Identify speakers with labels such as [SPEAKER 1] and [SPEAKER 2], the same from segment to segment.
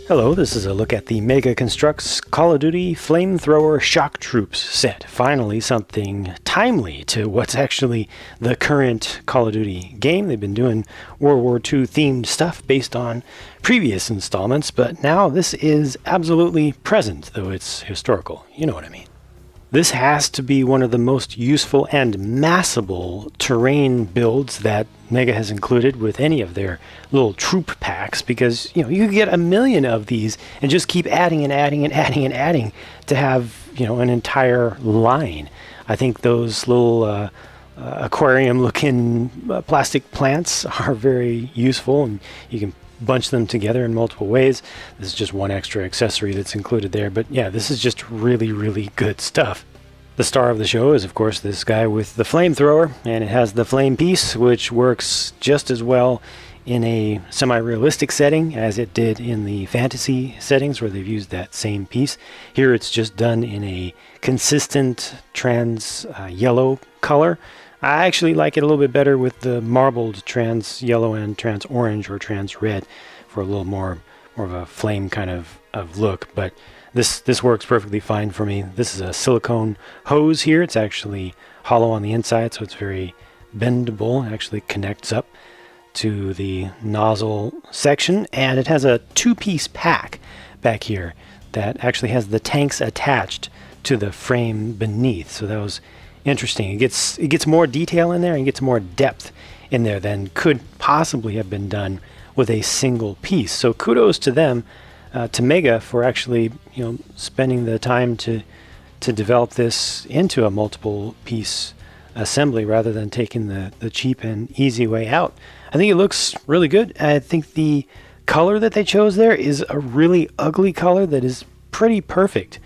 [SPEAKER 1] Hello, this is a look at the Mega Construx Call of Duty Flamethrower Shock Troops set. Finally, something timely to what's actually the current Call of Duty game. They've been doing World War II themed stuff based on previous installments, but now this is absolutely present, though it's historical. You know what I mean. This has to be one of the most useful and massable terrain builds that Mega has included with any of their little troop packs, because you could get 1,000,000 of these and just keep adding and adding and adding and adding to have an entire line. I think those little aquarium looking plastic plants are very useful, and you can bunch them together in multiple ways. This is just one extra accessory that's included there, but yeah, this is just really, really good stuff. The star of the show is, of course, this guy with the flamethrower, and it has the flame piece, which works just as well in a semi-realistic setting as it did in the fantasy settings where they've used that same piece. Here it's just done in a consistent trans yellow color. I actually like it a little bit better with the marbled trans yellow and trans orange or trans red for a little more of a flame kind of look, but this works perfectly fine for me. This is a silicone hose here. It's actually hollow on the inside, so it's very bendable. It actually connects up to the nozzle section, and it has a two-piece pack back here that actually has the tanks attached to the frame beneath. So that was interesting. It gets more detail in there and gets more depth in there than could possibly have been done with a single piece. So kudos to them, to Mega, for actually spending the time to develop this into a multiple piece assembly rather than taking the cheap and easy way out. I think it looks really good. I think the color that they chose there is a really ugly color that is pretty perfect.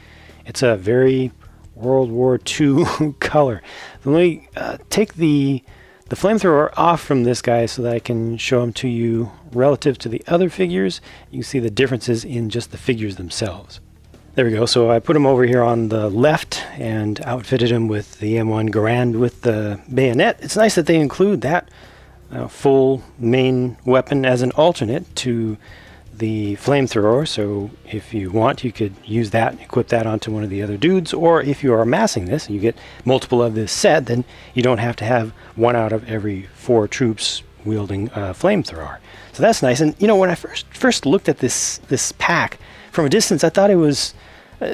[SPEAKER 1] It's a very World War II color. Let me take the flamethrower off from this guy so that I can show him to you relative to the other figures. You can see the differences in just the figures themselves. There we go. So I put him over here on the left and outfitted him with the M1 Garand with the bayonet. It's nice that they include that full main weapon as an alternate to the flamethrower, so if you want, you could use that, equip that onto one of the other dudes, or if you are amassing this and you get multiple of this set, then you don't have to have one out of every 4 troops wielding a flamethrower. So that's nice. And when I first looked at this pack from a distance, I thought it was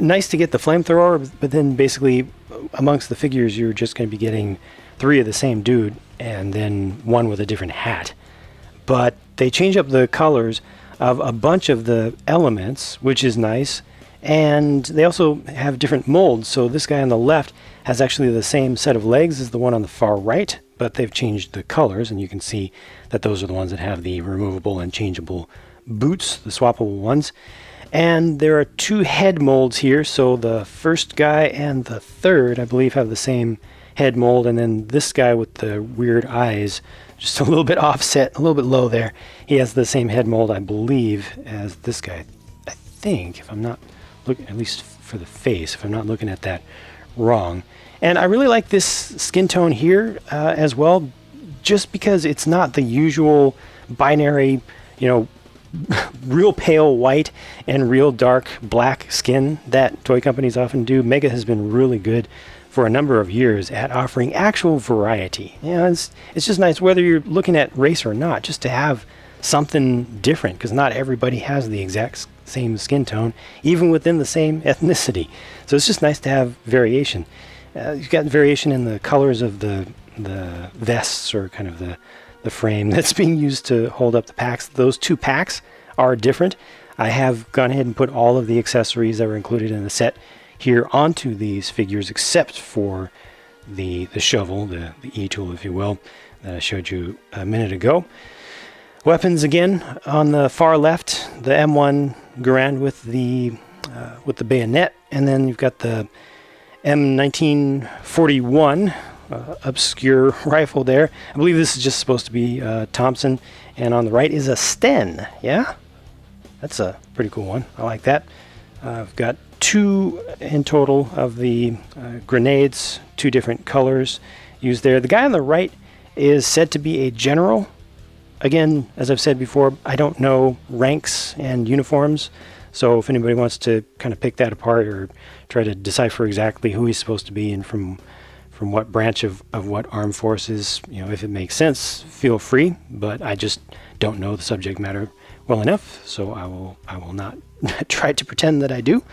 [SPEAKER 1] nice to get the flamethrower, but then basically amongst the figures you're just going to be getting 3 of the same dude and then one with a different hat. But they change up the colors of a bunch of the elements, which is nice, and they also have different molds. So this guy on the left has actually the same set of legs as the one on the far right, but they've changed the colors, and you can see that those are the ones that have the removable and changeable boots, the swappable ones. And there are 2 head molds here, so the first guy and the third, I believe, have the same head mold, and then this guy with the weird eyes, just a little bit offset, a little bit low there. He has the same head mold, I believe, as this guy. I think, if I'm not looking, at least for the face, if I'm not looking at that wrong. And I really like this skin tone here as well, just because it's not the usual binary, real pale white and real dark black skin that toy companies often do. Mega has been really good for a number of years at offering actual variety. It's just nice, whether you're looking at race or not, just to have something different, because not everybody has the exact same skin tone, even within the same ethnicity. So it's just nice to have variation. You've got variation in the colors of the vests, or kind of the frame that's being used to hold up the packs. Those 2 packs are different. I have gone ahead and put all of the accessories that were included in the set here onto these figures, except for the shovel, the E-tool, if you will, that I showed you a minute ago. Weapons again on the far left, the M1 Garand with the bayonet, and then you've got the M1941 obscure rifle there. I believe this is just supposed to be Thompson, and on the right is a Sten. Yeah, that's a pretty cool one. I like that. I've got 2 in total of the grenades, 2 different colors used there. The guy on the right is said to be a general, again, as I've said before, I don't know ranks and uniforms. So if anybody wants to kind of pick that apart or try to decipher exactly who he's supposed to be and from what branch of what armed forces, if it makes sense, feel free. But I just don't know the subject matter well enough, so I will not try to pretend that I do.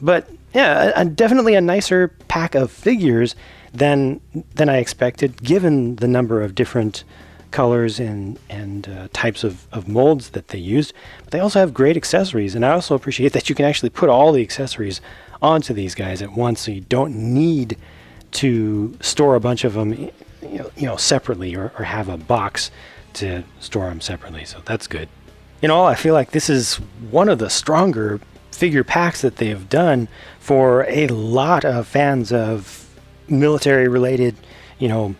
[SPEAKER 1] But yeah, definitely a nicer pack of figures than I expected, given the number of different colors and types of molds that they used. But they also have great accessories, and I also appreciate that you can actually put all the accessories onto these guys at once, so you don't need to store a bunch of them separately or have a box to store them separately. So that's good. In all, I feel like this is one of the stronger figure packs that they have done for a lot of fans of military related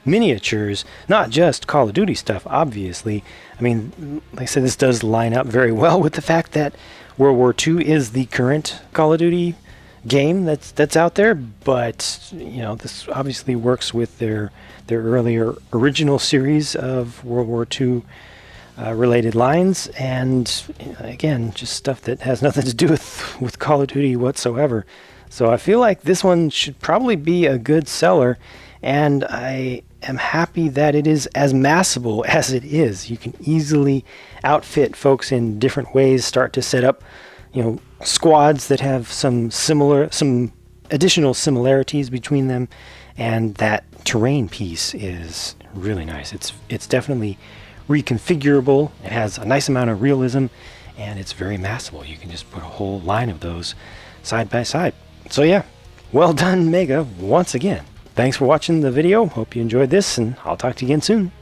[SPEAKER 1] miniatures, not just Call of Duty stuff, obviously. I mean, like I said, this does line up very well with the fact that World War II is the current Call of Duty game that's out there, but this obviously works with their earlier original series of World War II related lines, and again, just stuff that has nothing to do with Call of Duty whatsoever. So I feel like this one should probably be a good seller, and I am happy that it is as massable as it is. You can easily outfit folks in different ways, start to set up squads that have some additional similarities between them, and that terrain piece is really nice. It's definitely reconfigurable. It has a nice amount of realism, and it's very massable. You can just put a whole line of those side by side. So yeah, well done, Mega, once again. Thanks for watching the video. Hope you enjoyed this, and I'll talk to you again soon.